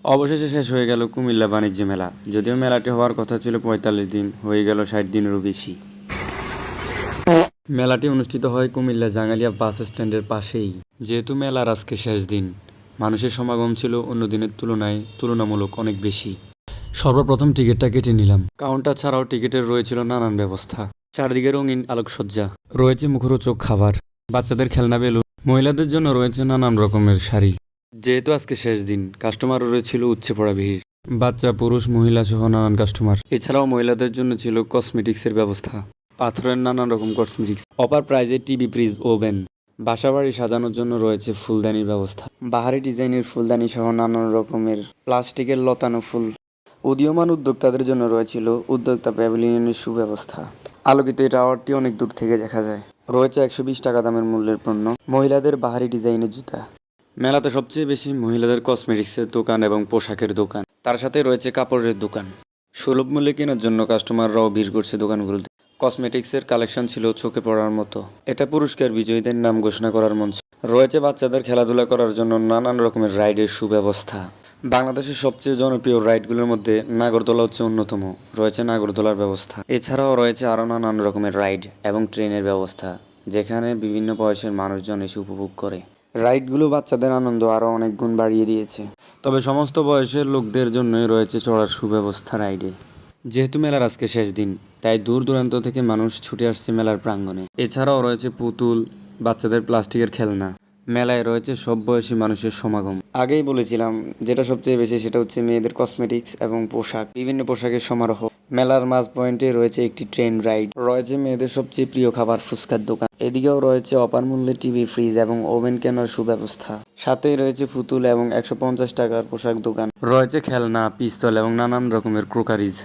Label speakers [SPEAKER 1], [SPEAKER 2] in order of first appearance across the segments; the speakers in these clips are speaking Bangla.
[SPEAKER 1] অবশেষে শেষ হয়ে গেল কুমিল্লা বাণিজ্য মেলা। যদিও মেলাটি হওয়ার কথা ছিল ৪৫ দিন, হয়ে গেল ৬০ দিনেরও বেশি। মেলাটি অনুষ্ঠিত হয় কুমিল্লা জাঙ্গালিয়া বাস স্ট্যান্ডের পাশেই। যেহেতু মেলার আজকে শেষ দিন, মানুষের সমাগম ছিল অন্য দিনের তুলনায় তুলনামূলক অনেক বেশি। সর্বপ্রথম টিকিটটা কেটে নিলাম। কাউন্টার ছাড়াও টিকিটের রয়েছিল নানান ব্যবস্থা। চারদিকে রঙিন আলোকসজ্জা, রয়েছে মুখরোচক খাবার, বাচ্চাদের খেলনা বেলুন, মহিলাদের জন্য রয়েছে নানান রকমের শাড়ি। যেহেতু আজকে শেষ দিন, কাস্টমারও রয়েছিল উপচে পড়া ভিড়। বাচ্চা, পুরুষ, মহিলা সহ নানান কাস্টমার। এছাড়াও মহিলাদের জন্য ছিল কসমেটিক্সের ব্যবস্থা, পাথরের নানান রকম কসমেটিক্স, অফার প্রাইজে টিভি, ফ্রিজ, ওভেন। বাসাবাড়ি সাজানোর জন্য রয়েছে ফুলদানির ব্যবস্থা, বাহারি ডিজাইনের ফুলদানি সহ নানান রকমের প্লাস্টিকের লতানো ফুল। উদীয়মান উদ্যোক্তাদের জন্য রয়েছিল উদ্যোক্তা প্যাভিলিয়নের সুব্যবস্থা। আলোকিত এই টাওয়ারটি অনেক দূর থেকে দেখা যায়। রয়েছে ১২০ টাকা দামের মূল্যের পণ্য, মহিলাদের বাহারি ডিজাইনের জুতা। মেলাতে সবচেয়ে বেশি মহিলাদের কসমেটিক্সের দোকান এবং পোশাকের দোকান, তার সাথে রয়েছে কাপড়ের দোকান। সুলভ মূল্যে কেনার জন্য কাস্টমাররাও ভিড় করছে দোকানগুলোতে। কসমেটিক্সের কালেকশন ছিল চোখে পড়ার মতো। এটা পুরস্কার বিজয়ীদের নাম ঘোষণা করার মঞ্চ। রয়েছে বাচ্চাদের খেলাধুলা করার জন্য নানান রকমের রাইডের সুব্যবস্থা। বাংলাদেশের সবচেয়ে জনপ্রিয় রাইডগুলোর মধ্যে নাগরদোলা হচ্ছে অন্যতম। রয়েছে নাগরদোলার ব্যবস্থা। এছাড়াও রয়েছে আরও নানান রকমের রাইড এবং ট্রেনের ব্যবস্থা, যেখানে বিভিন্ন বয়সের মানুষজন এসে উপভোগ করে। রাইডগুলো বাচ্চাদের আনন্দ আরও অনেক গুণ বাড়িয়ে দিয়েছে। তবে সমস্ত বয়সের লোকদের জন্যই রয়েছে চড়ার সুব্যবস্থা রাইডে। যেহেতু মেলার আজকে শেষ দিন, তাই দূর দূরান্ত থেকে মানুষ ছুটে আসছে মেলার প্রাঙ্গণে। এছাড়াও রয়েছে পুতুল, বাচ্চাদের প্লাস্টিকের খেলনা। মেলায় রয়েছে সব বয়সী মানুষের সমাগম। আগেই বলেছিলাম, যেটা সবচেয়ে বেশি সেটা হচ্ছে মেয়েদের কসমেটিক্স এবং পোশাক, বিভিন্ন পোশাকের সমারোহ। মেলার মাঝ পয়েন্টে রয়েছে একটি ট্রেন রাইড, রয়েছে মেয়েদের সবচেয়ে প্রিয় খাবার ফুচকার দোকান। এদিকেও রয়েছে অপার মূল্যে টিভি, ফ্রিজ এবং ওভেন কেনার সুব্যবস্থা। সাথেই রয়েছে পুতুল এবং ১৫০ টাকার পোশাক দোকান। রয়েছে খেলনা, পিস্তল এবং নানান রকমের ক্রোকারিজ।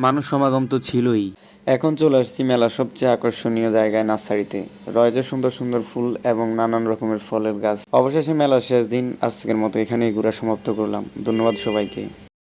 [SPEAKER 1] মানুষ সমাগম তো ছিলই। এখন চলে আসছি মেলার সবচেয়ে আকর্ষণীয় জায়গায়, নার্সারিতে। রয়েছে সুন্দর সুন্দর ফুল এবং নানান রকমের ফলের গাছ। অবশেষে মেলার শেষ দিন, আজকের মতো এখানেই ঘোরা সমাপ্ত করলাম। ধন্যবাদ সবাইকে।